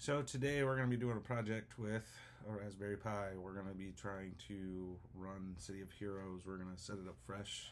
So today we're going to be doing a project with a Raspberry Pi. We're going to be trying to run City of Heroes. We're going to set it up fresh.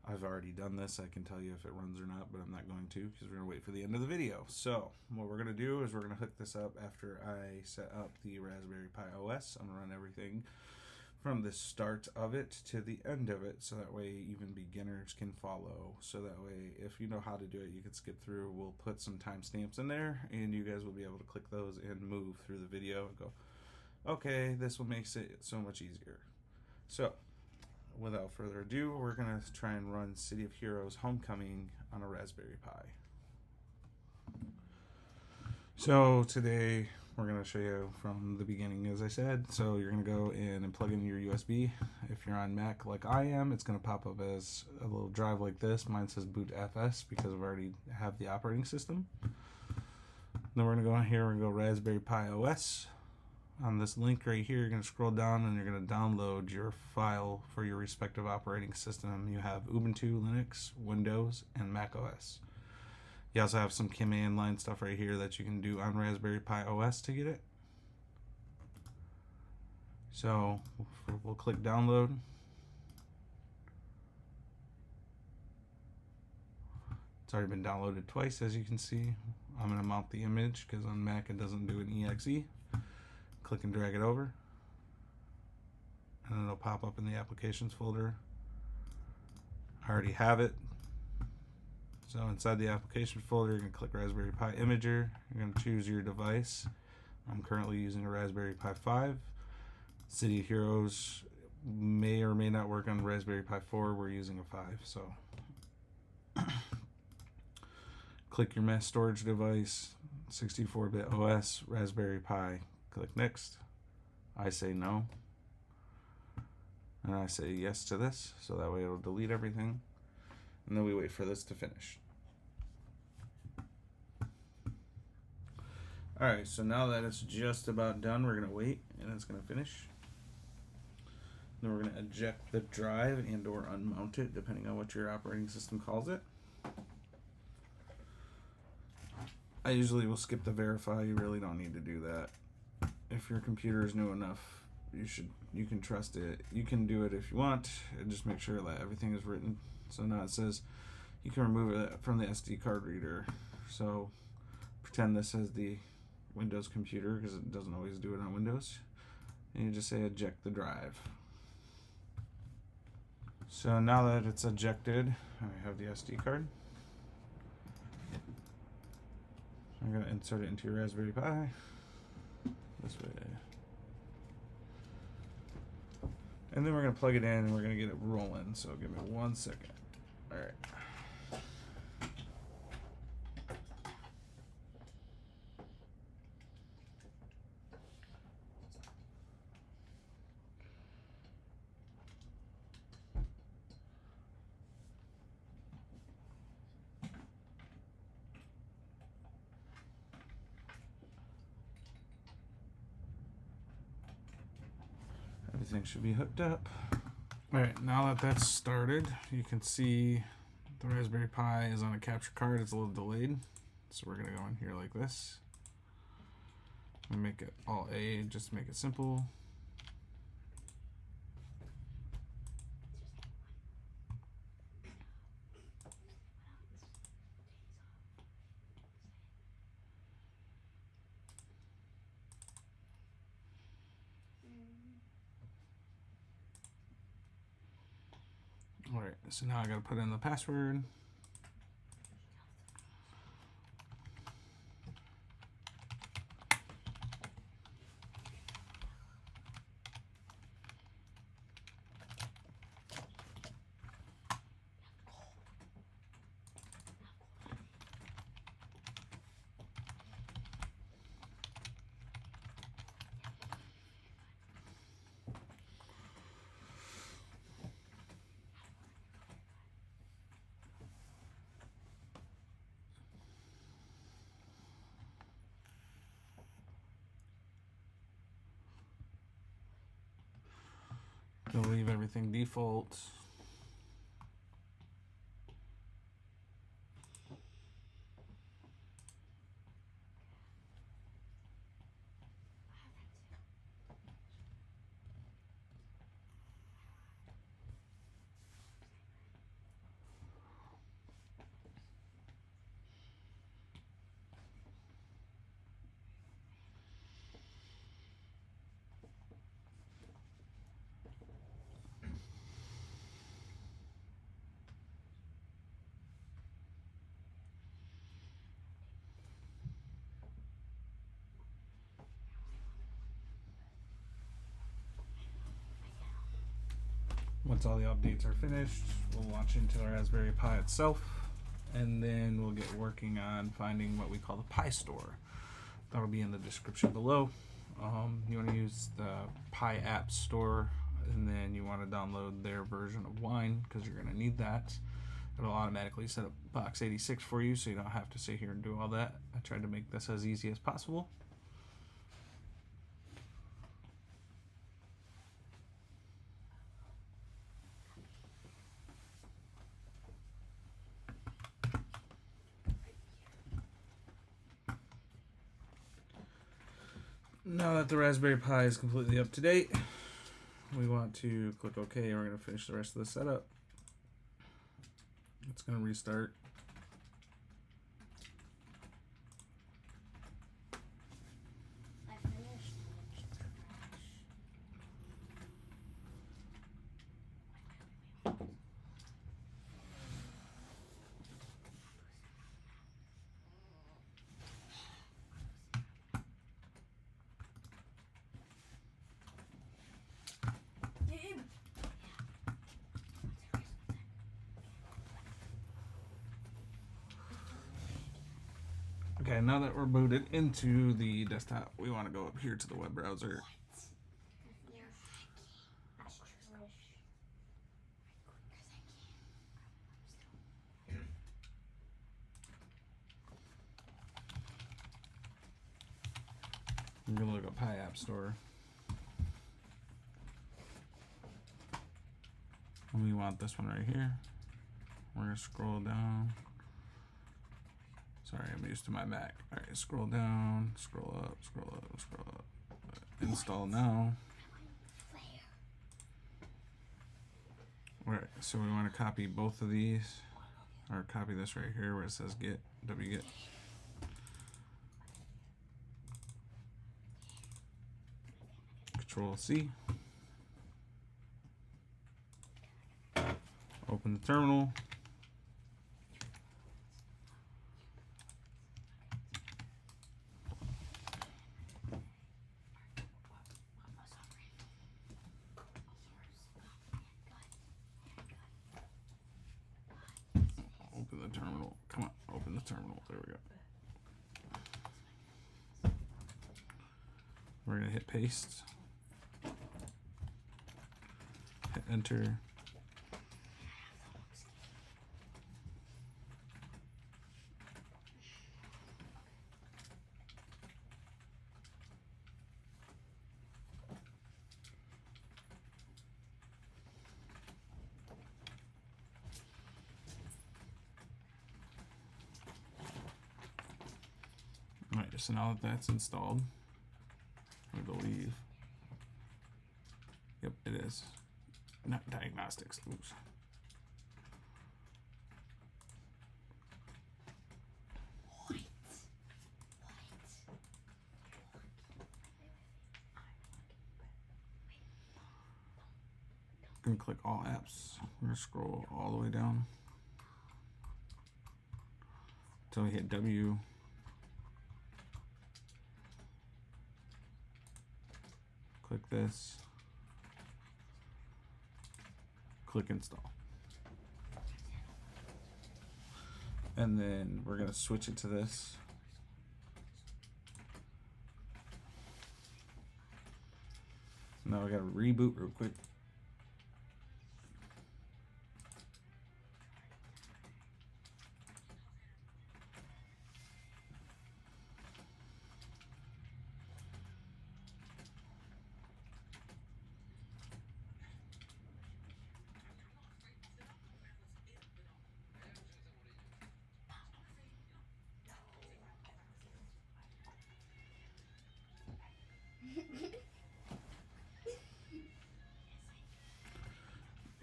I've already done this. I can tell you if it runs or not, but I'm not going to because we're going to wait for the end of the video. So what we're going to do is we're going to hook this up after I set up the Raspberry Pi OS. I'm going to run everything from the start of it to the end of it, so that way even beginners can follow. So that way, if you know how to do it, you can skip through. We'll put some timestamps in there, and you guys will be able to click those and move through the video and go, okay, this will make it so much easier. So, without further ado, we're going to try and run City of Heroes Homecoming on a Raspberry Pi. So today we're going to show you from the beginning, as I said. So you're going to go in and plug in your USB. If you're on Mac like I am, it's going to pop up as a little drive like this. Mine says boot FS because I already have the operating system. Then we're going to go in here and go Raspberry Pi OS. On this link right here, you're going to scroll down and you're going to download your file for your respective operating system. You have Ubuntu, Linux, Windows, and Mac OS. You also have some command line stuff right here that you can do on Raspberry Pi OS to get it. So we'll click download. It's already been downloaded twice, as you can see. I'm going to mount the image because on Mac it doesn't do an exe. Click and drag it over, and it'll pop up in the applications folder. I already have it. So inside the application folder, you're going to click Raspberry Pi Imager. You're going to choose your device. I'm currently using a Raspberry Pi 5. City of Heroes may or may not work on Raspberry Pi 4. We're using a 5. So click your mass storage device, 64-bit OS, Raspberry Pi. Click Next. I say no. And I say yes to this, so that way it'll delete everything. And then we wait for this to finish. Alright, so now that it's just about done, we're going to wait, and it's going to finish. Then we're going to eject the drive and or unmount it, depending on what your operating system calls it. I usually will skip the verify. You really don't need to do that. If your computer is new enough, you can trust it. You can do it if you want, and just make sure that everything is written. So now it says you can remove it from the SD card reader. So pretend this is the Windows computer because it doesn't always do it on Windows. And you just say eject the drive. So now that it's ejected, I have the SD card. I'm going to insert it into your Raspberry Pi. This way. And then we're going to plug it in and we're going to get it rolling. So give me 1 second. All right. Everything should be hooked up. Alright, now that that's started, you can see the Raspberry Pi is on a capture card. It's a little delayed. So we're going to go in here like this. And make it all A, just to make it simple. Alright, so now I gotta put in the password. Gonna leave everything default. Once all the updates are finished, we'll launch into the Raspberry Pi itself, and then we'll get working on finding what we call the Pi Store. That'll be in the description below. You want to use the Pi App Store, and then you want to download their version of Wine because you're going to need that. It'll automatically set up box 86 for you, so you don't have to sit here and do all that. I tried to make this as easy as possible. Now that the Raspberry Pi is completely up to date, we want to click OK, and we're going to finish the rest of the setup. It's going to restart. Okay, now that we're booted into the desktop, we want to go up here to the web browser. I'm going to look up Pi App Store. And we want this one right here. We're going to scroll down. Sorry, I'm used to my Mac. All right, scroll down, scroll up, scroll up, scroll up. Install now. All right, so we want to copy both of these, or copy this right here where it says Git, wget. Control C. Open the terminal. Open the terminal. Come on, open the terminal. There we go. We're going to hit paste. Hit enter. Alright, so now that that's installed, I believe. Yep, it is. Not diagnostics. Oops. I'm gonna click all apps. We're gonna scroll all the way down until we hit W. Click this. Click install. And then we're going to switch it to this. Now we got to reboot real quick.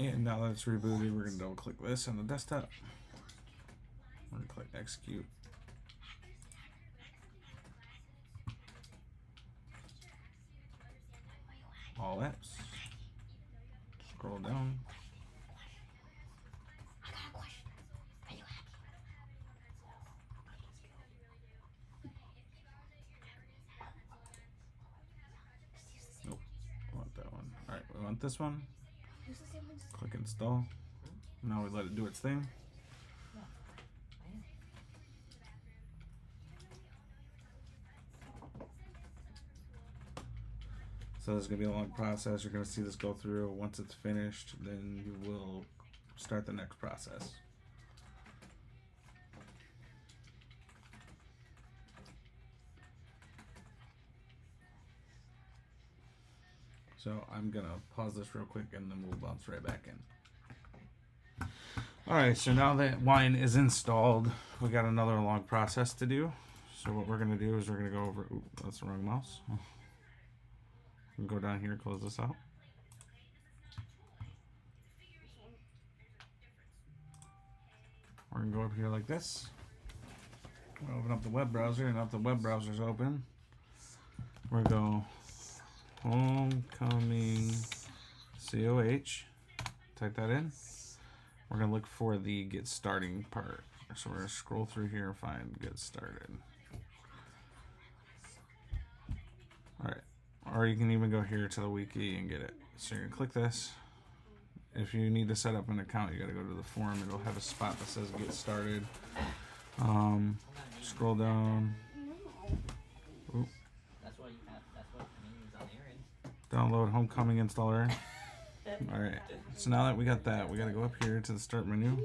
And now that it's rebooted, we're going to double click this on the desktop. We're going to click execute. All apps. Scroll down. Nope, I want that one. Alright, we want this one. Click install. Now we let it do its thing. So this is going to be a long process. You're going to see this go through. Once it's finished, then you will start the next process. So I'm going to pause this real quick and then we'll bounce right back in. Alright, so now that wine is installed, we got another long process to do. So what we're going to do is we're going to go over... Ooh, that's the wrong mouse. Go down here, close this out. We're going to go up here like this. We'll open up the web browser, and now the web browser's open, we're going to go homecoming COH. Type that in. We're going to look for the get starting part. So we're going to scroll through here and find get started. Alright. Or you can even go here to the wiki and get it. So you're going to click this. If you need to set up an account, you got to go to the forum. It'll have a spot that says get started. Scroll down. Oop. That's what you have. That's what means on errands. Download homecoming installer. Alright. So now that we got that, we got to go up here to the start menu.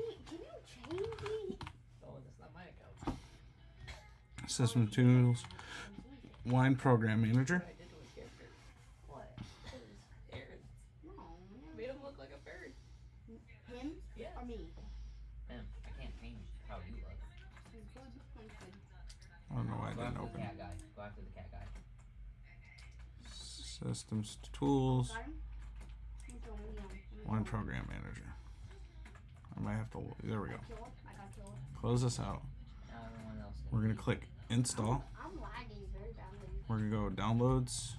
Oh, that's not my account. System tools. Wine program manager. What? Errands. No. Made him look like a bird. Him? Yeah. Or me? Him. I can't change how you look. I don't know why I Go didn't after the open. cat guy. Go after the cat guy. Systems tools. Got him? Wine program manager. I might have to. There we go. I got killed. Close this out. Now everyone else. We're going to click install. I'm lagging very badly. We're going to go downloads.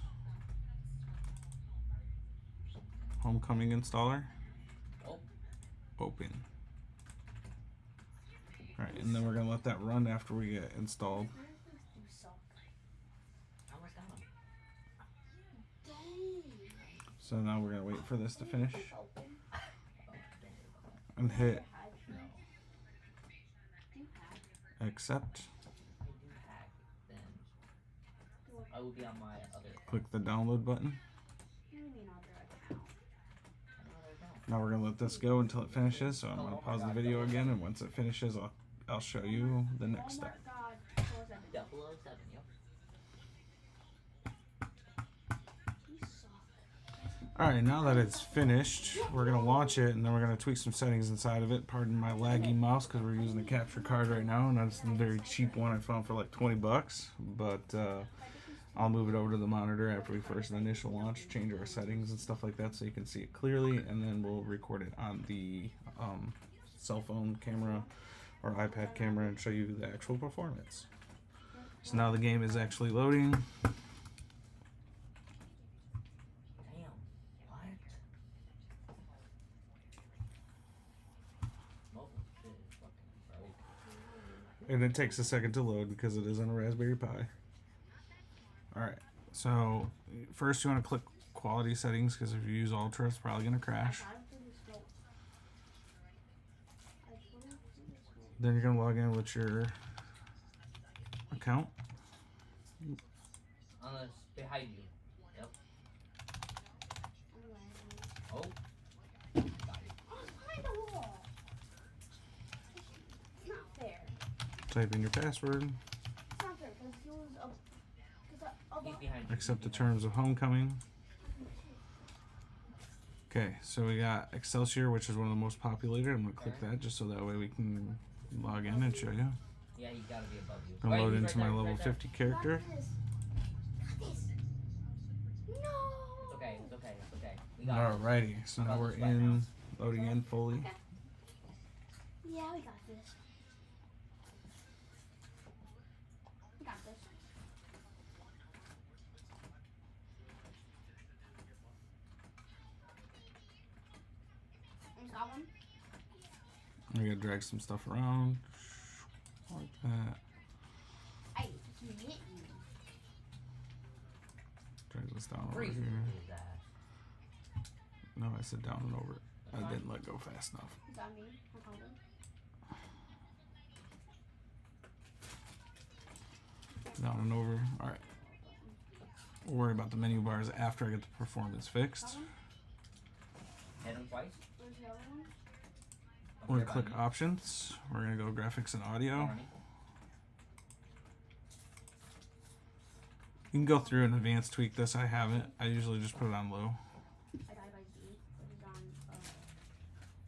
Homecoming installer. Oh. Open. Alright, and then we're going to let that run after we get installed. You suck. I almost got him. Dang. So now we're going to wait for this to finish. Oh, don't worry about And hit that. No. accept. If I do hack, then I will be on my other account. Click the download button. You mean other account? Another account. Now we're going to let this go until it finishes. So I'm going to pause the video again, and once it finishes, I'll show you the next Oh step. my god. What was that? 007, yep. You suck. Alright, now that it's finished, we're going to launch it, and then we're going to tweak some settings inside of it. Pardon my laggy mouse, because we're using a capture card right now, and that's a very cheap one I found for like 20 bucks. But I'll move it over to the monitor after we first initial launch, change our settings and stuff like that so you can see it clearly, and then we'll record it on the cell phone camera or iPad camera and show you the actual performance. So now the game is actually loading. Damn. What? Mobile shit is fucking broke. And it takes a second to load because it is on a Raspberry Pi. Alright, so first you want to click quality settings because if you use Ultra it's probably going to crash. Then you're going to log in with your account. Unless behind you. Yep. Oh. Got it. Oh, it's behind the wall. It's not fair. Type in your password. It's not fair because he was a. He's behind you. Accept the terms of homecoming. Okay, so we got Excelsior, which is one of the most populated. I'm going to click that just so that way we can log in and show you. Yeah, he's gotta be above you. I'm going to load he's into right my there, level right there. 50 character. Got this. No. It's okay, it's okay, it's okay. We got it. Alrighty, so now we're in, loading in fully. Okay. Yeah, we got this. We got this. Got one. We gotta drag some stuff around. Like that. Hey, you hit me. Drag this down over Freeze here. his ass. No, I said down and over it. I didn't let go fast enough. Is that me? I found it. Down and over. All right. We'll worry about the menu bars after I get the performance fixed. Hit them twice. Where's the other one? We're gonna click options. We're gonna go graphics and audio. You can go through and advanced tweak this. I haven't. I usually just put it on low. I got it by Z. It is on.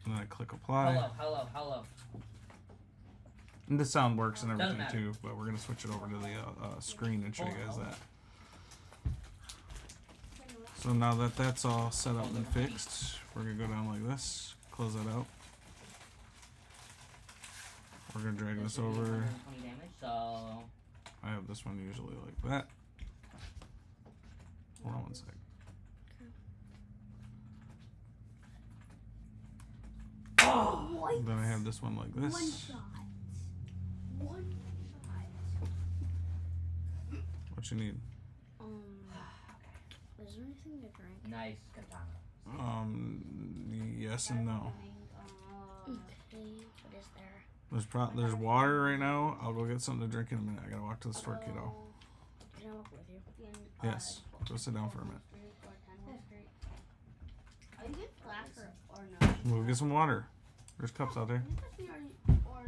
And then I click apply. Hello. And the sound works and everything Doesn't too, but we're gonna switch it over to the screen and show you guys that. So now that that's all set up and fixed, we're gonna go down like this, close that out. We're gonna drag this over. 120 damage, so I have this one usually like that. Hold on one sec. What? Then I have this one like One this. shot. One shot. What you need? Is there anything to drink? nice katana. Yes and no. Okay. What is there? There's water right now. I'll go get something to drink in a minute. I gotta walk to the store, kiddo. Can I walk with you? Yes. Go sit down for a minute. Are you get glass or no? We'll get some water. There's cups out there. Or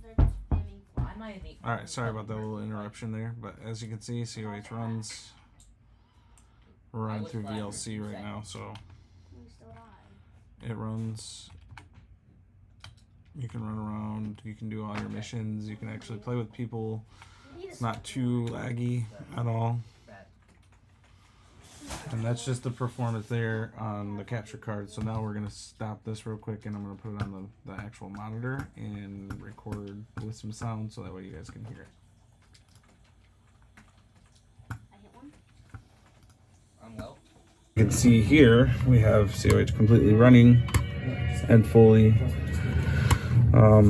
they're just spamming glass. I might need. Alright, sorry about that little interruption there, but as you can see, COH runs. We're running through VLC right now, so We still die. it runs. You can run around, you can do all your missions, you can actually play with people. It's not too laggy at all. And that's just the performance there on the capture card. So now we're gonna stop this real quick and I'm gonna put it on the actual monitor and record with some sound so that way you guys can hear it. I hit one. Well. You can see here we have COH completely running and fully. I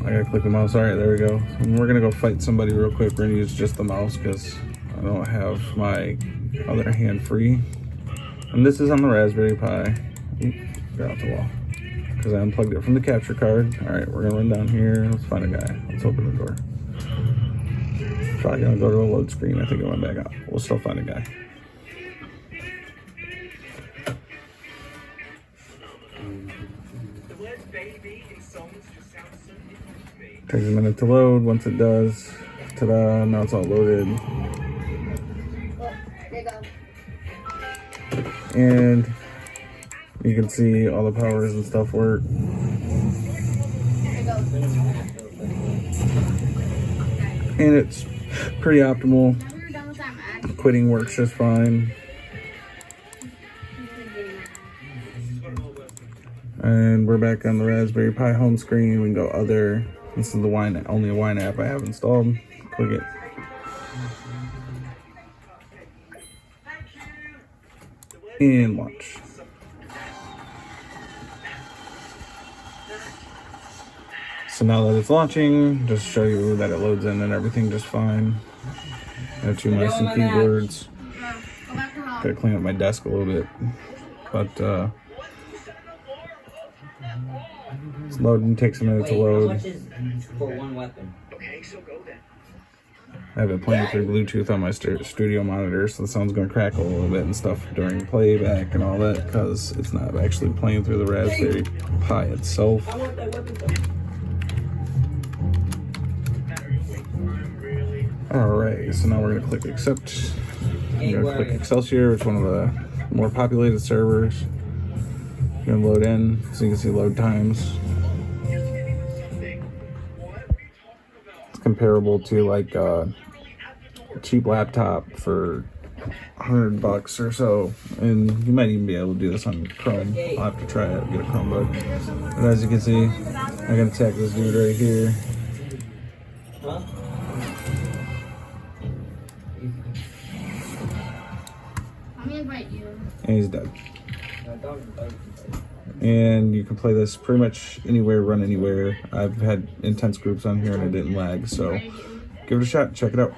gotta click the mouse. Alright, there we go. And we're gonna go fight somebody real quick. We're gonna use just the mouse because I don't have my other hand free. And this is on the Raspberry Pi. Oop, got off the wall. Because I unplugged it from the capture card. Alright, we're gonna run down here. Let's find a guy. Let's open the door. Probably gonna go to a load screen. I think it went back out. We'll still find a guy. Takes a minute to load. Once it does, ta-da, now it's all loaded. Oh, there you go. And you can see all the powers and stuff work. There you go. And it's pretty optimal. Now we're done with that match. Quitting works just fine. And we're back on the Raspberry Pi home screen. We can go other. This is the only Wine app I have installed. Click it. And launch. So now that it's launching, just show you that it loads in and everything just fine. I have two mice and keyboards. Go back to Gotta clean up my desk a little bit. But it's loading, takes a minute to Wait, how load. much is for one weapon? I have it playing through Bluetooth on my studio monitor, so the sound's gonna crackle a little bit and stuff during playback and all that, because it's not actually playing through the Raspberry Pi itself. I want that weapon. Alright, so now we're gonna click accept. I'm gonna click Excelsior, it's one of the more populated servers. Gonna load in, so you can see load times. It's comparable to like a cheap laptop for $100 or so, and you might even be able to do this on Chrome. I'll have to try it, get a Chromebook. And as you can see, I can attack this dude right here. Huh? I'm gonna invite you. And he's dead. And you can play this pretty much anywhere, run anywhere. I've had intense groups on here and it didn't lag, so give it a shot, check it out.